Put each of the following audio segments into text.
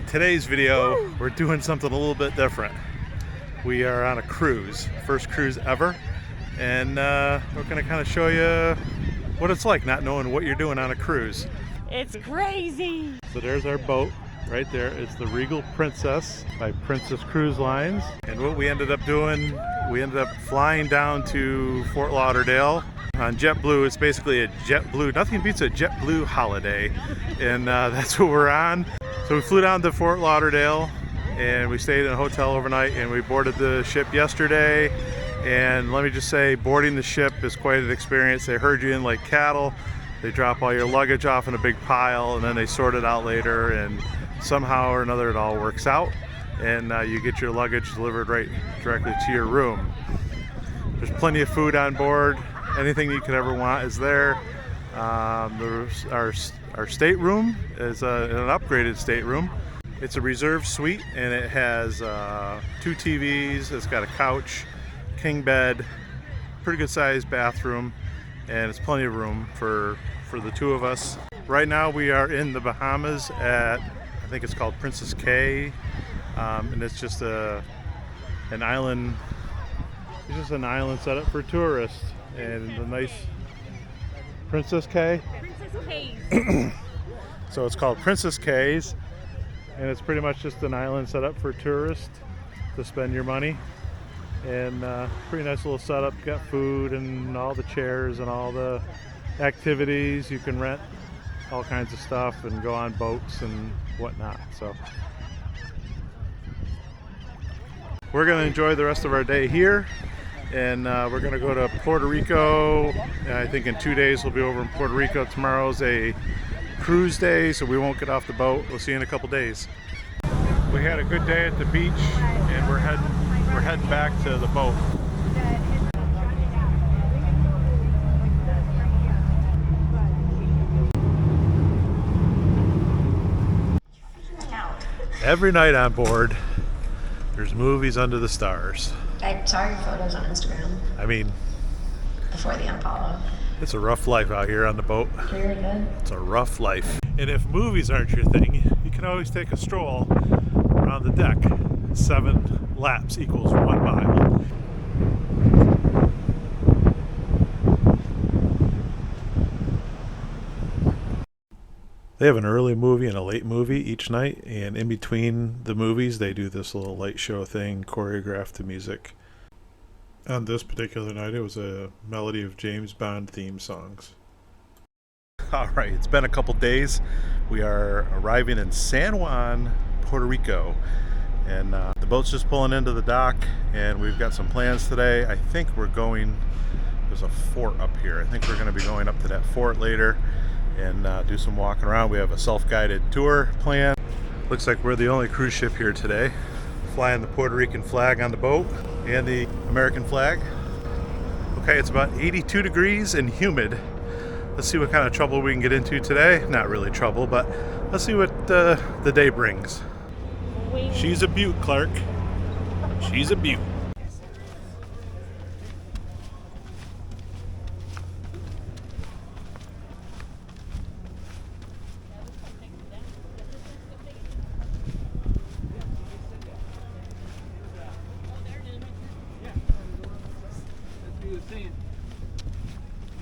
In today's video, we're doing something a little bit different. We are on a cruise, first cruise ever, and we're gonna kind of show you what it's like not knowing what you're doing on a cruise. It's crazy. So there's our boat right there. It's the Regal Princess by Princess Cruise Lines. And what we ended up doing, we ended up flying down to Fort Lauderdale on JetBlue. It's basically a JetBlue, nothing beats a JetBlue holiday, and that's what we're on. So we flew down to Fort Lauderdale and we stayed in a hotel overnight, and we boarded the ship yesterday. And let me just say, boarding the ship is quite an experience. They herd you in like cattle. They drop all your luggage off in a big pile, and then they sort it out later, and somehow or another it all works out, and you get your luggage delivered right directly to your room. There's plenty of food on board. Anything you could ever want is there. Our stateroom is an upgraded stateroom. It's a reserved suite, and it has 2 TVs. It's got a couch, king bed, pretty good sized bathroom, and it's plenty of room for the 2 of us. Right now we are in the Bahamas at, I think it's called Princess Cays, and it's just an island. It's just an island set up for tourists, and a nice Princess Cays. Princess Cays. So it's called Princess Cays, and it's pretty much just an island set up for tourists to spend your money. And pretty nice little setup. Got food and all the chairs and all the activities. You can rent all kinds of stuff and go on boats and whatnot. So we're gonna enjoy the rest of our day here, and we're gonna go to Puerto Rico. I think in 2 days we'll be over in Puerto Rico. Tomorrow's a cruise day, so we won't get off the boat. We'll see you in a couple days. We had a good day at the beach, and we're heading back to the boat. Every night on board, there's movies under the stars. I saw your photos on Instagram. I mean, before the unfollow. It's a rough life out here on the boat. Very good. It's a rough life. And if movies aren't your thing, you can always take a stroll around the deck. 7 laps equals 1 mile. They have an early movie and a late movie each night, and in between the movies they do this little light show thing, choreographed to music. On this particular night, it was a melody of James Bond theme songs. Alright, it's been a couple days. We are arriving in San Juan, Puerto Rico, and the boat's just pulling into the dock, and we've got some plans today. I think we're going, there's a fort up here. I think we're going to be going up to that fort later and do some walking around. We have a self-guided tour plan. Looks like we're the only cruise ship here today, flying the Puerto Rican flag on the boat and the American flag. Okay, it's about 82 degrees and humid. Let's see what kind of trouble we can get into today. Not really trouble, but let's see what the day brings. She's a beaut, Clark. She's a beaut.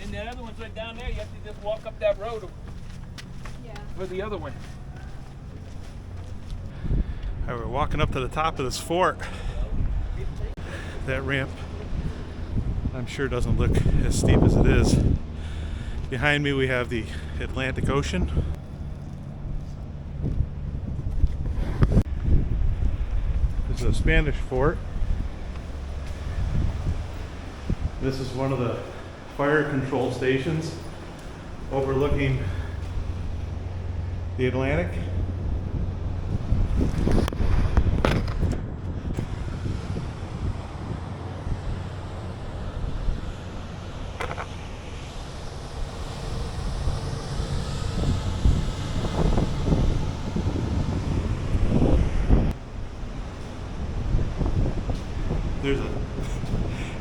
And the other one's right down there. You have to just walk up that road for the other one. All right, we're walking up to the top of this fort. That ramp, I'm sure, doesn't look as steep as it is. Behind me we have the Atlantic Ocean. This is a Spanish fort. This is one of the fire control stations overlooking the Atlantic.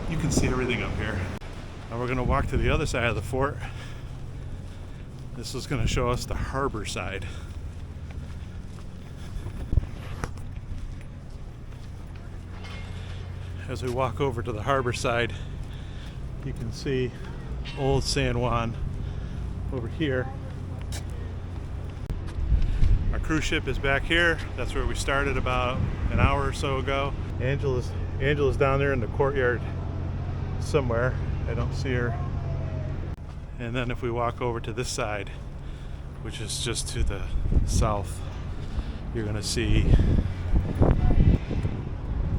You can see everything up here. Now we're going to walk to the other side of the fort. This is going to show us the harbor side. as we walk over to the harbor side, you can see old San Juan over here. Our cruise ship is back here. That's where we started about an hour or so ago. Angela's down there in the courtyard somewhere. I don't see her. And then if we walk over to this side, which is just to the south, you're gonna see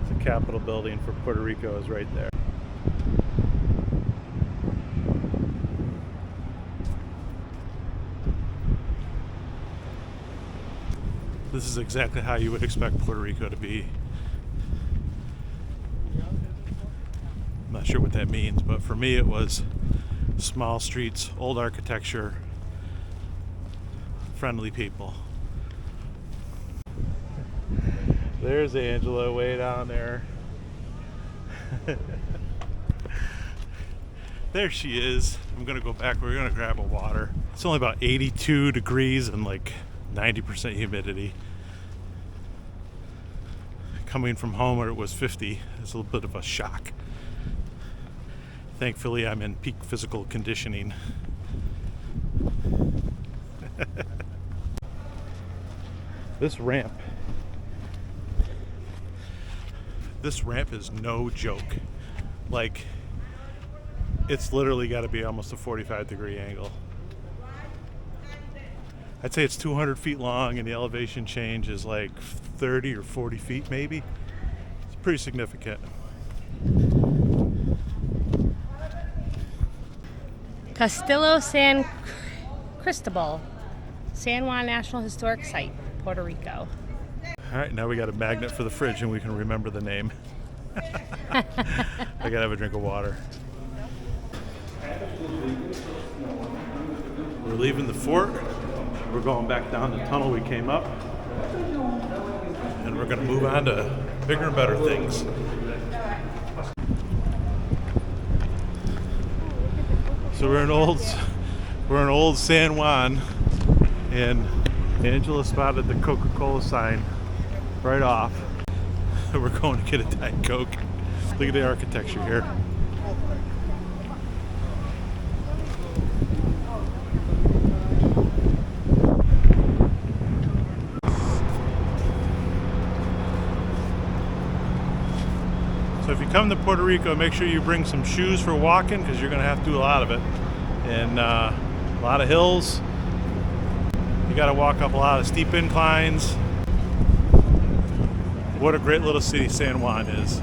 the Capitol building for Puerto Rico is right there. This is exactly how you would expect Puerto Rico to be. I'm not sure what that means, but for me it was small streets, old architecture, friendly people. There's Angela way down there. There she is. I'm gonna go back. We're gonna grab a water. It's only about 82 degrees and like 90% humidity. Coming from home where it was 50 is a little bit of a shock. Thankfully, I'm in peak physical conditioning. This ramp is no joke. Like, it's literally got to be almost a 45-degree angle. I'd say it's 200 feet long and the elevation change is like 30 or 40 feet maybe. It's pretty significant. Castillo San Cristobal, San Juan National Historic Site, Puerto Rico. All right, now we got a magnet for the fridge and we can remember the name. I gotta have a drink of water. We're leaving the fort. We're going back down the tunnel we came up. And we're gonna move on to bigger and better things. So we're in old San Juan, and Angela spotted the Coca-Cola sign right off. We're going to get a Diet Coke. Look at the architecture here. So if you come to Puerto Rico, make sure you bring some shoes for walking because you're going to have to do a lot of it. And a lot of hills. You got to walk up a lot of steep inclines. What a great little city San Juan is.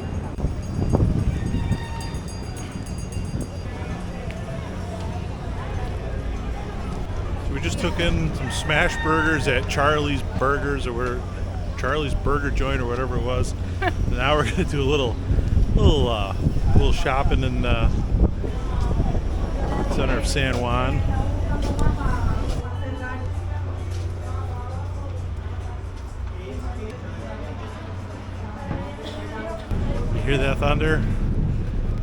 So we just took in some smash burgers at Charlie's Burgers, or where Charlie's Burger Joint, or whatever it was. And now we're gonna do a little shopping in the center of San Juan. You hear that thunder?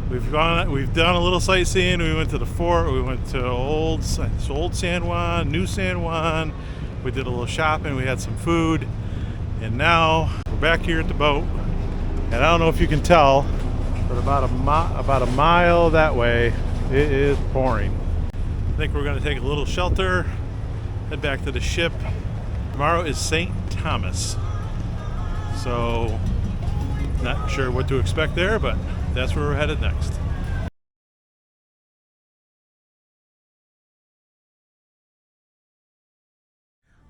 We've done a little sightseeing. We went to the fort. We went to old San Juan, new San Juan. We did a little shopping. We had some food, and now we're back here at the boat. And I don't know if you can tell, but about a mile that way, it is pouring. I think we're going to take a little shelter, head back to the ship. Tomorrow is St. Thomas, so not sure what to expect there, but that's where we're headed next.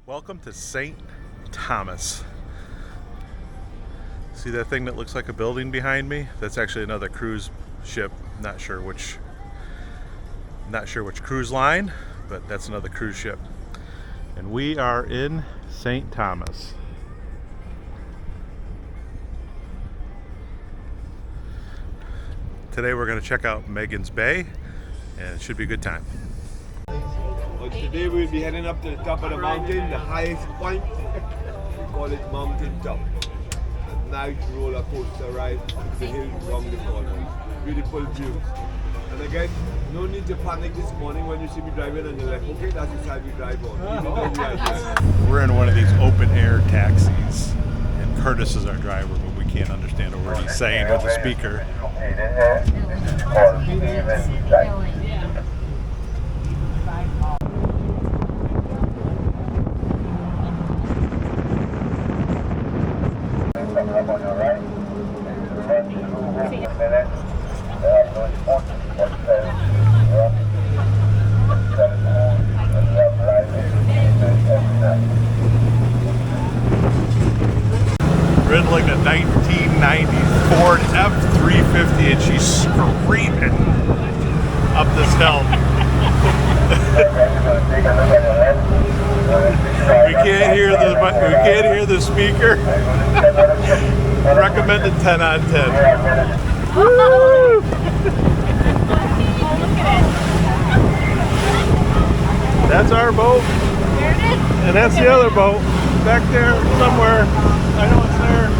Welcome to St. Thomas. See that thing that looks like a building behind me? That's actually another cruise ship. Not sure which cruise line, but that's another cruise ship. And we are in St. Thomas. Today we're going to check out Magens Bay, and it should be a good time. But today we'll be heading up to the top of the mountain, the highest point. We call it Mountain Top. A nice roller coaster ride up the hill around the corner. Beautiful views. And again, no need to panic this morning when you see me driving and you're like, okay, that's the side we drive on. We're in one of these open air taxis, and Curtis is our driver, but we can't understand a word he's saying with the speaker. We're in like a 1990s Ford F-350 and she's screaming up this hill. We can't hear the speaker. Recommended 10 on 10. Woo! That's our boat. And that's the other boat back there somewhere. I know it's there.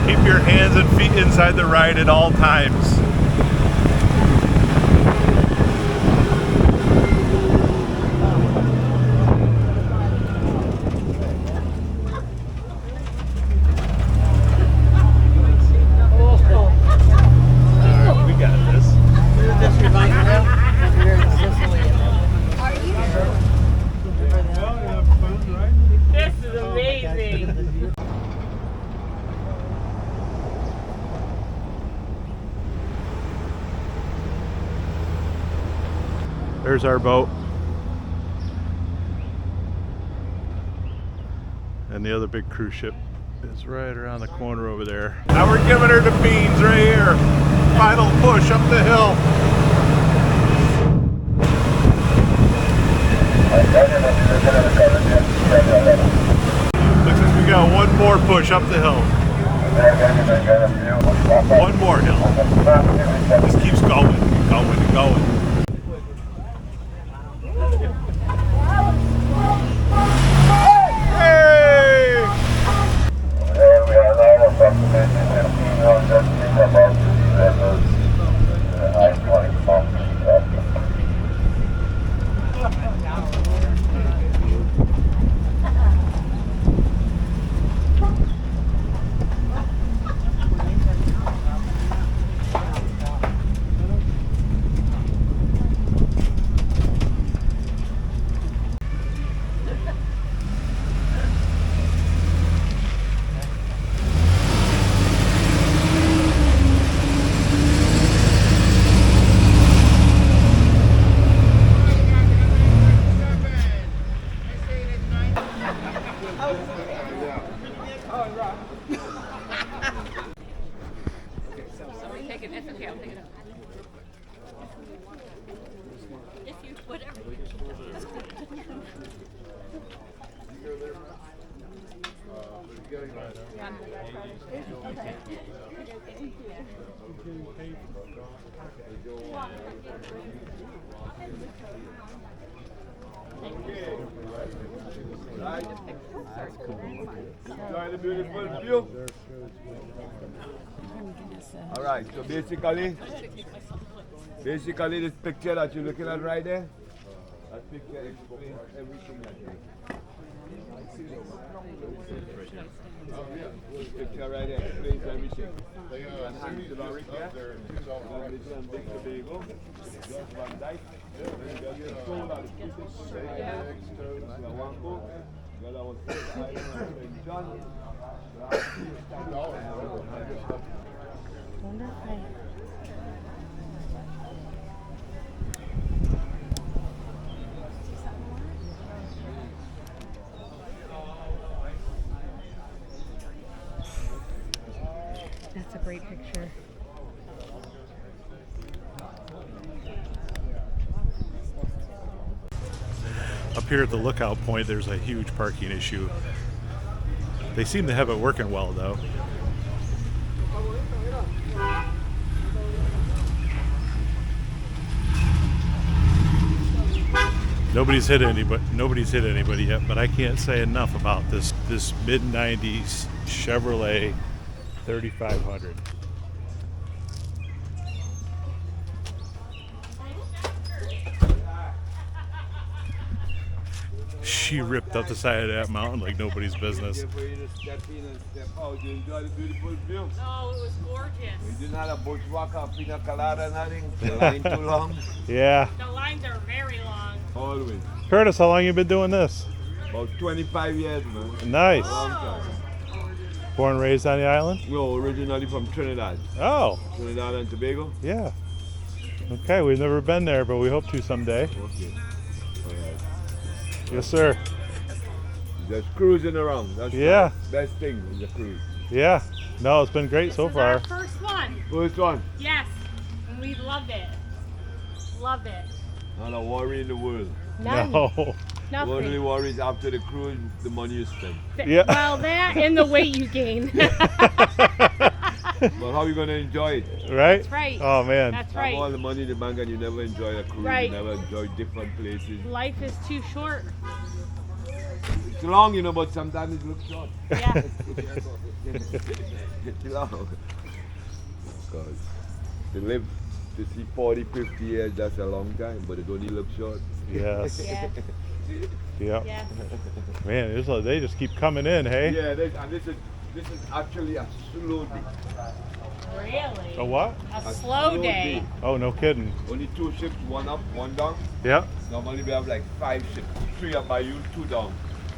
Keep your hands and feet inside the ride at all times. There's our boat. And the other big cruise ship is right around the corner over there. Now we're giving her the beans right here. Final push up the hill. Looks like we got one more push up the hill. One more hill. Just keeps going and going and going. Enjoy the beautiful view. All right, so basically this picture that you're looking at right there, that picture explains everything that you this picture right there explains everything. And Hans America, and Big Tobago, George Van Dyke, John. That's a great picture. Up here at the lookout point, there's a huge parking issue. They seem to have it working well, though. Nobody's hit anybody yet, but I can't say enough about this mid-90s Chevrolet 3500. She ripped up the side of that mountain like nobody's business. Here for you to step in and step out. You enjoy the beautiful view. Oh, it was gorgeous. We didn't have a bushwalker, pina colada, nothing. The line too long. Yeah. The lines are very long. Always. Curtis, how long you been doing this? About 25 years, man. Nice. Long time. Born and raised on the island? No, originally from Trinidad. Oh, Trinidad and Tobago. yeah. Okay, we've never been there, but we hope to someday. Okay. Alright. Yes, sir. Just cruising around. That's Yeah. the best thing is the cruise. Yeah. No, it's been great so This is our far. first one. First one. Yes, and we loved it. Loved it. Not a worry in the world. None. No. The only Nothing. worry is after the cruise, the money you spend. Yeah. Well, that and the weight you gain. But how are you going to enjoy it? Right? That's right. Oh, man. That's Have all right. the money in the bank and you never enjoy a cruise. Right. You never enjoy different places. Life is too short. It's long, you know, but sometimes it looks short. Yeah. It's long. Because to live, to see 40, 50 years, that's a long time, but it only looks short. Yes. Yeah. Yep. Yeah. Man, they just keep coming in, hey? Yeah, this is actually a slow day. Really? A what? A slow day. Oh, no kidding. Only 2 ships, 1 up, 1 down. Yeah. Normally we have like 5 ships, 3 up by you, 2 down.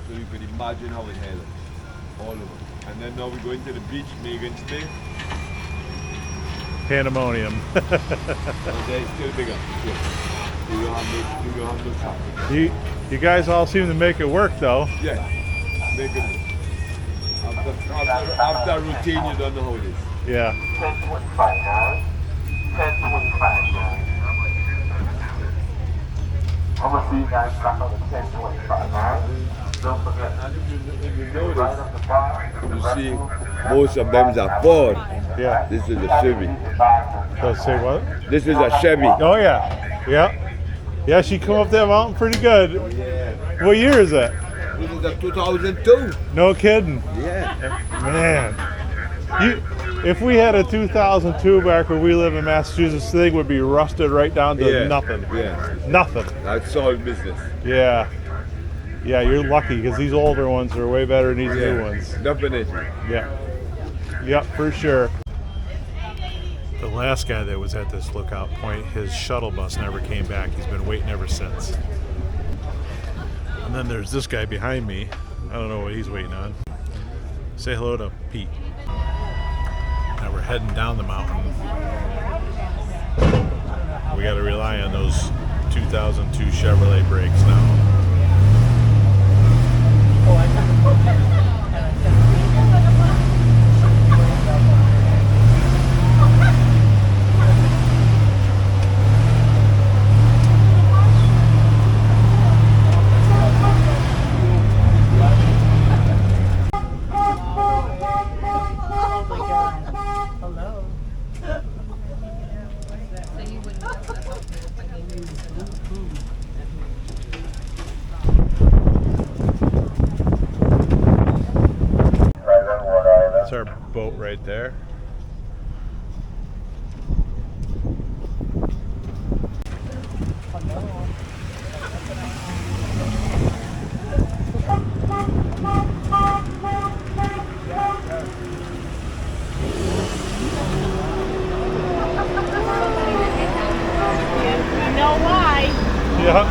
So you can imagine how it handles all over. And then now we're going to the beach, Magens Bay. Pandemonium. And there it's still bigger. Yeah. You don't have no traffic. You guys all seem to make it work, though. Yeah, make it. After routine, you don't know how it is. Yeah. 10:25 now. 10:25 now. I'm gonna see you guys back on the 10:25 now. Don't forget. And if you Right notice, up the bar. you see most of them are Ford. Yeah. This is a Chevy. Let's say what? This is a Chevy. Oh, yeah. Yeah. Yeah, she come up that mountain pretty good. Yeah. What year is that? This is a 2002. No kidding. Yeah. Man. If we had a 2002 back where we live in Massachusetts, this thing would be rusted right down to Yeah. nothing. Yeah. Nothing. That's all business. Yeah. Yeah, you're lucky because these older ones are way better than these new ones. Definitely. Yeah. Yep, for sure. The last guy that was at this lookout point, his shuttle bus never came back. He's been waiting ever since. And then there's this guy behind me. I don't know what he's waiting on. Say hello to Pete. Now we're heading down the mountain. We got to rely on those 2002 Chevrolet brakes now. That's our boat right there. You know why? Yeah.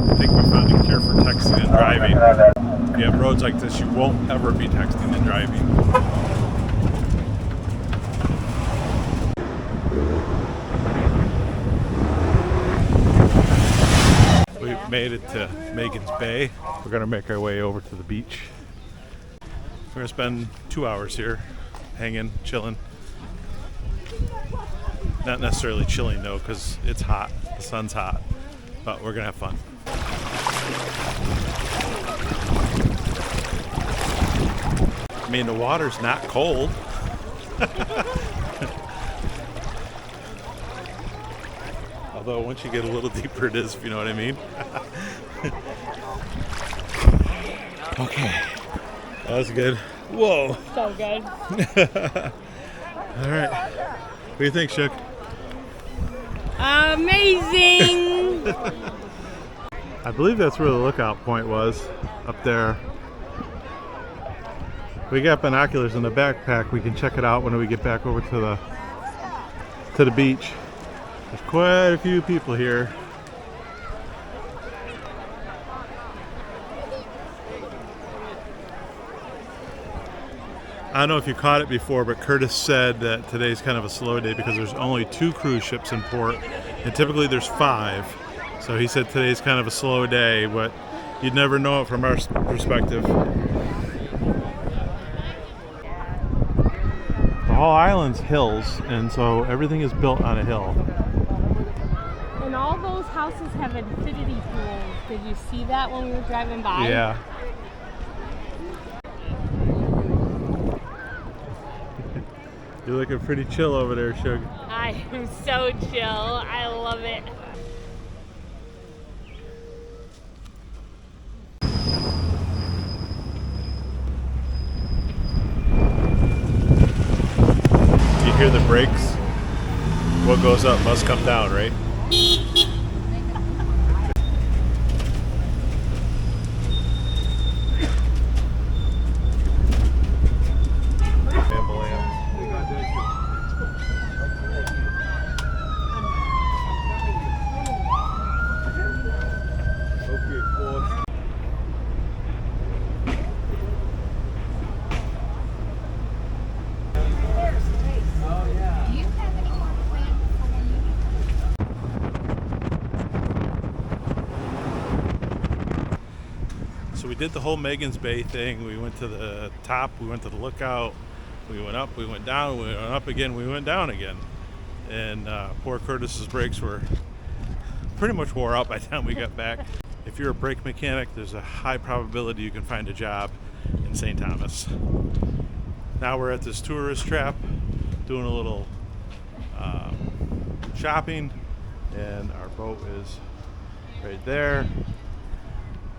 I think we found a cure for texting and driving. If you have roads like this, you won't ever be texting and driving. We've made it to Magens Bay. We're going to make our way over to the beach. We're going to spend 2 hours here, hanging, chilling. Not necessarily chilling though, because it's hot. The sun's hot. But we're going to have fun. I mean, the water's not cold. Although once you get a little deeper, it is, if you know what I mean. Okay. That was good. Whoa. So good. All right. do you think, Shook? Amazing! I believe that's where the lookout point was, up there. We got binoculars in the backpack. We can check it out when we get back over to the beach. There's quite a few people here. I don't know if you caught it before, but Curtis said that today's kind of a slow day because there's only 2 cruise ships in port, and typically there's 5. So he said today's kind of a slow day, but you'd never know it from our perspective. The whole island's hills, and so everything is built on a hill. And all those houses have infinity pools. Did you see that when we were driving by? Yeah. You're looking pretty chill over there, Sugar. I am so chill. I love it. You hear the brakes? What goes up must come down, right? So we did the whole Magens Bay thing. We went to the top, we went to the lookout, we went up, we went down, we went up again, we went down again. And poor Curtis's brakes were pretty much wore out by the time we got back. If you're a brake mechanic, there's a high probability you can find a job in St. Thomas. Now we're at this tourist trap doing a little shopping, and our boat is right there.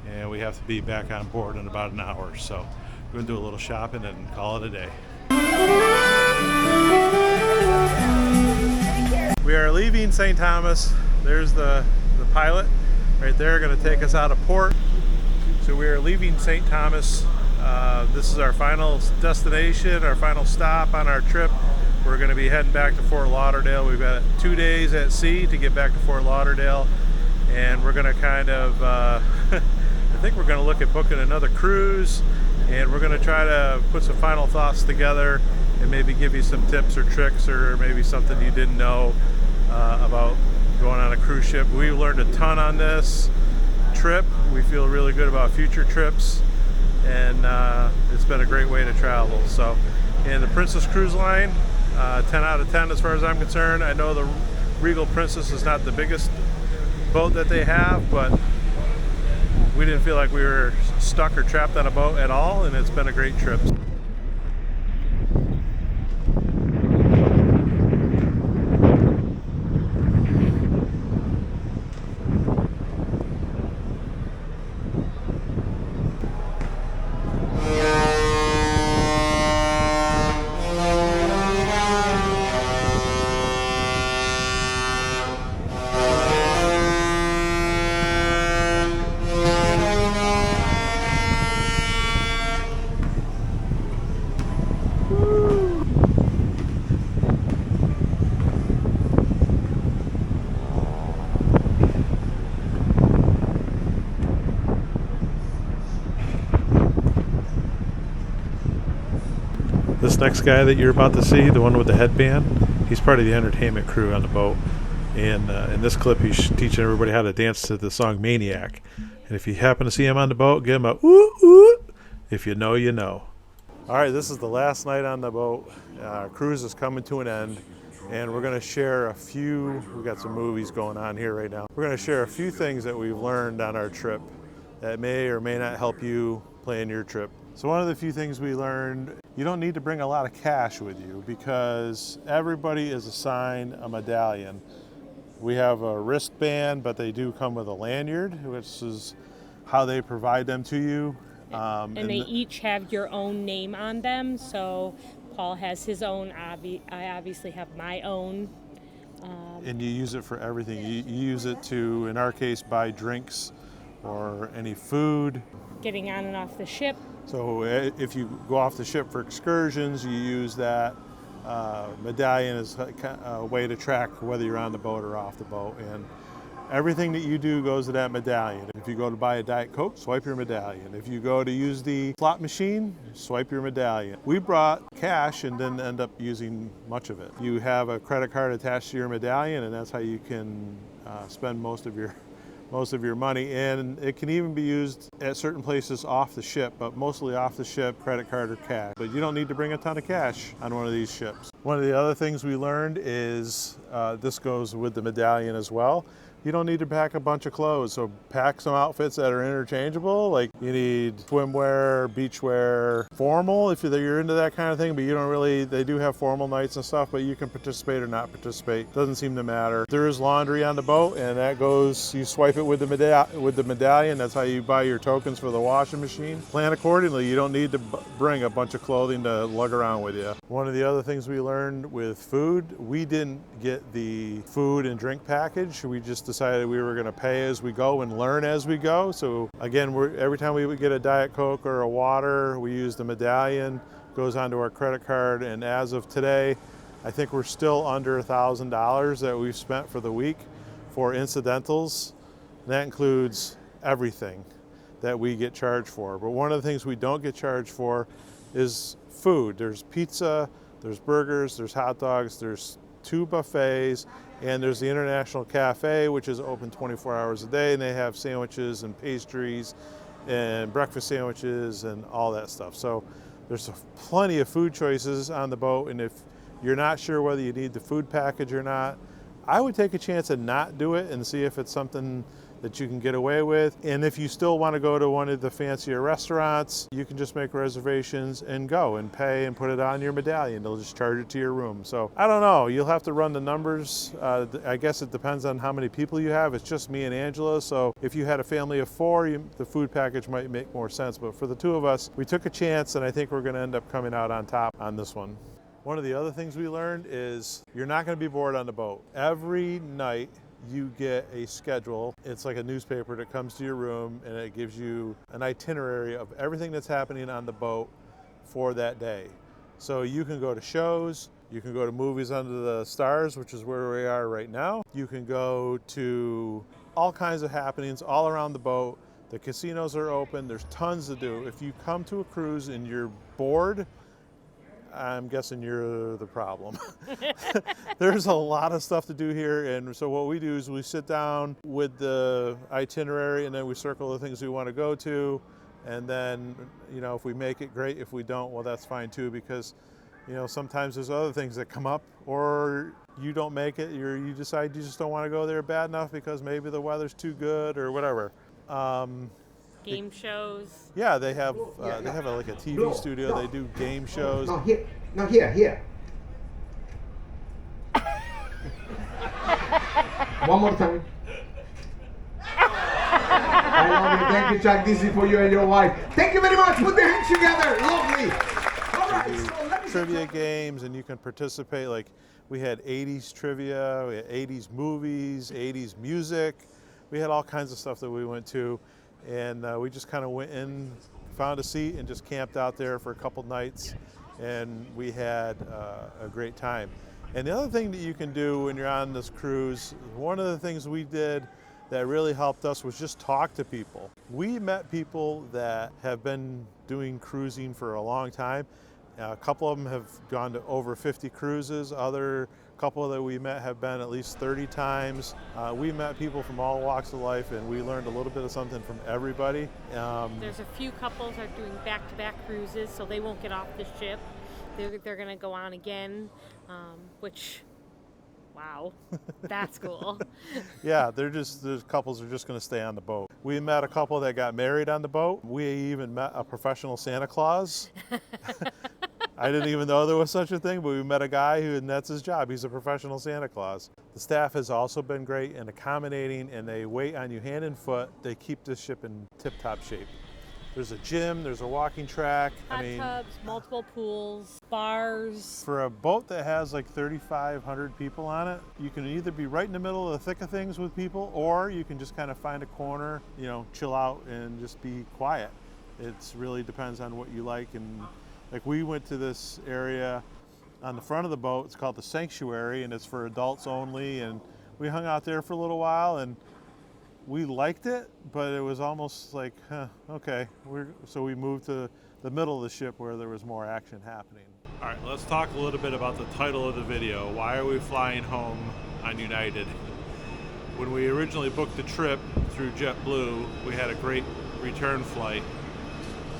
And we have to be back on board in about an hour, so we're going to do a little shopping and call it a day. We are leaving St. Thomas. There's the pilot right there, going to take us out of port. So we are leaving St. Thomas. This is our final destination, our final stop on our trip. We're going to be heading back to Fort Lauderdale. We've got 2 days at sea to get back to Fort Lauderdale, and we're going to kind of I think we're going to look at booking another cruise, and we're going to try to put some final thoughts together and maybe give you some tips or tricks or maybe something you didn't know about going on a cruise ship. We learned a ton on this trip. We feel really good about future trips, and it's been a great way to travel. So, and the Princess Cruise Line, 10 out of 10 as far as I'm concerned. I know the Regal Princess is not the biggest boat that they have, but we didn't feel like we were stuck or trapped on a boat at all, and it's been a great trip. This next guy that you're about to see, the one with the headband, he's part of the entertainment crew on the boat. And in this clip, he's teaching everybody how to dance to the song Maniac. And if you happen to see him on the boat, give him a ooh, ooh. If you know, you know. All right, this is the last night on the boat. Our cruise is coming to an end. And we're going to share a few, we've got some movies going on here right now. We're going to share a few things that we've learned on our trip that may or may not help you plan your trip. So one of the few things we learned, you don't need to bring a lot of cash with you because everybody is assigned a medallion. We have a wristband, but they do come with a lanyard, which is how they provide them to you. And they each have your own name on them. So Paul has his own. I obviously have my own. And you use it for everything. You use it to, in our case, buy drinks or any food. Getting on and off the ship. So if you go off the ship for excursions, you use that. Medallion is a way to track whether you're on the boat or off the boat. And everything that you do goes to that medallion. If you go to buy a Diet Coke, swipe your medallion. If you go to use the slot machine, swipe your medallion. We brought cash and didn't end up using much of it. You have a credit card attached to your medallion, and that's how you can spend most of your money. And it can even be used at certain places off the ship, but mostly off the ship, credit card or cash. But you don't need to bring a ton of cash on one of these ships. One of the other things we learned is, this goes with the medallion as well, you don't need to pack a bunch of clothes. So pack some outfits that are interchangeable. Like you need swimwear, beachwear, formal if you're into that kind of thing, but you don't really, they do have formal nights and stuff, but you can participate or not participate. Doesn't seem to matter. There is laundry on the boat, and that goes, you swipe it with the medallion. That's how you buy your tokens for the washing machine. Plan accordingly. You don't need to bring a bunch of clothing to lug around with you. One of the other things we learned with food, we didn't get the food and drink package. We just decided we were going to pay as we go and learn as we go. So again, every time we would get a Diet Coke or a water, we use the medallion, goes onto our credit card, and as of today, I think we're still under $1,000 that we've spent for the week for incidentals. And that includes everything that we get charged for. But one of the things we don't get charged for is food. There's pizza, there's burgers, there's hot dogs, there's 2 buffets, and there's the International Cafe, which is open 24 hours a day, and they have sandwiches and pastries and breakfast sandwiches and all that stuff. So there's plenty of food choices on the boat, and if you're not sure whether you need the food package or not, I would take a chance and not do it and see if it's something that you can get away with. And if you still want to go to one of the fancier restaurants, you can just make reservations and go and pay and put it on your medallion. They'll just charge it to your room. So I don't know, you'll have to run the numbers. I guess it depends on how many people you have. It's just me and Angela, so if you had a family of 4, the food package might make more sense. But for the 2 of us, we took a chance, and I think we're going to end up coming out on top on this one. One of the other things we learned is you're not going to be bored on the boat. Every night you get a schedule. It's like a newspaper that comes to your room, and it gives you an itinerary of everything that's happening on the boat for that day. So you can go to shows, you can go to movies under the stars, which is where we are right now. You can go to all kinds of happenings all around the boat. The casinos are open. There's tons to do. If you come to a cruise and you're bored, I'm guessing you're the problem. There's a lot of stuff to do here, and so what we do is we sit down with the itinerary, and then we circle the things we want to go to, and then, you know, if we make it, great. If we don't, well, that's fine too, because, you know, sometimes there's other things that come up, or you don't make it, you decide you just don't want to go there bad enough because maybe the weather's too good or whatever. Game shows. Yeah, they have like a TV studio. They do game shows. No, here. One more time. I love you. Thank you, Chuck. This is for you and your wife. Thank you very much. Put the hands together. Lovely. All right. So let me trivia games, and you can participate. Like we had 80s trivia, we had 80s movies, 80s music. We had all kinds of stuff that we went to. And we just kind of went in, found a seat, and just camped out there for a couple nights, and we had a great time. And the other thing that you can do when you're on this cruise, one of the things we did that really helped us was just talk to people. We met people that have been doing cruising for a long time. A couple of them have gone to over 50 cruises. Other couple that we met have been at least 30 times. We met people from all walks of life, and we learned a little bit of something from everybody. There's a few couples are doing back-to-back cruises, so they won't get off the ship. They're going to go on again, which, wow, that's cool. Yeah, there's couples that are just going to stay on the boat. We met a couple that got married on the boat. We even met a professional Santa Claus. I didn't even know there was such a thing, but we met a guy and that's his job. He's a professional Santa Claus. The staff has also been great and accommodating, and they wait on you hand and foot. They keep this ship in tip-top shape. There's a gym, there's a walking track. Hot tubs, multiple pools, bars. For a boat that has like 3,500 people on it, you can either be right in the middle of the thick of things with people, or you can just kind of find a corner, you know, chill out and just be quiet. It really depends on what you like. And like we went to this area on the front of the boat, it's called the Sanctuary, and it's for adults only. And we hung out there for a little while and we liked it, but it was almost like, okay. So we moved to the middle of the ship where there was more action happening. All right, let's talk a little bit about the title of the video. Why are we flying home on United? When we originally booked the trip through JetBlue, we had a great return flight.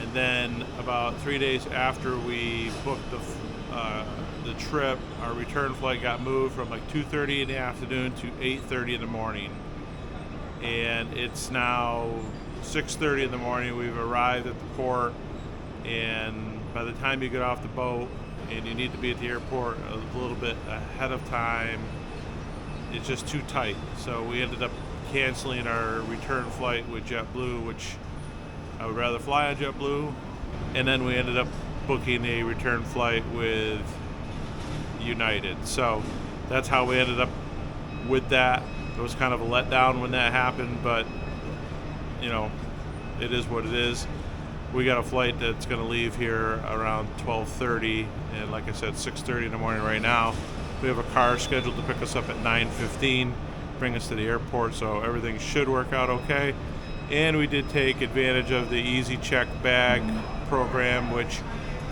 And then about 3 days after we booked the trip, our return flight got moved from like 2:30 in the afternoon to 8:30 in the morning. And it's now 6:30 in the morning. We've arrived at the port, and by the time you get off the boat and you need to be at the airport a little bit ahead of time, it's just too tight. So we ended up canceling our return flight with JetBlue, which I would rather fly on JetBlue, and then we ended up booking a return flight with United. So that's how we ended up with that. It was kind of a letdown when that happened, but you know, it is what it is. We got a flight that's going to leave here around 12:30, and like I said, 6:30 in the morning right now. We have a car scheduled to pick us up at 9:15, bring us to the airport, so everything should work out okay. And we did take advantage of the Easy Check bag program, which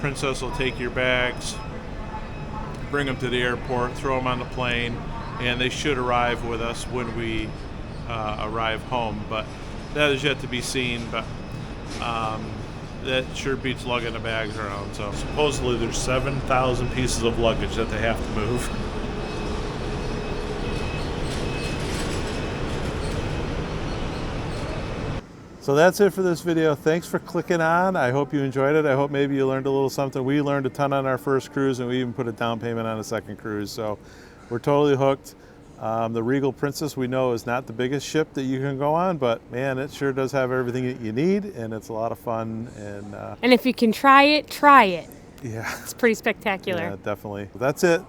Princess will take your bags, bring them to the airport, throw them on the plane, and they should arrive with us when we arrive home. But that is yet to be seen, but that sure beats lugging the bags around. So supposedly there's 7,000 pieces of luggage that they have to move. So that's it for this video. Thanks for clicking on. I hope you enjoyed it. I hope maybe you learned a little something. We learned a ton on our first cruise, and we even put a down payment on a second cruise. So we're totally hooked. The Regal Princess, we know, is not the biggest ship that you can go on, but man, it sure does have everything that you need, and it's a lot of fun. And if you can try it, try it. Yeah. It's pretty spectacular. Yeah, definitely. That's it.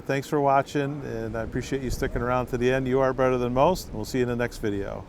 Thanks for watching, and I appreciate you sticking around to the end. You are better than most. We'll see you in the next video.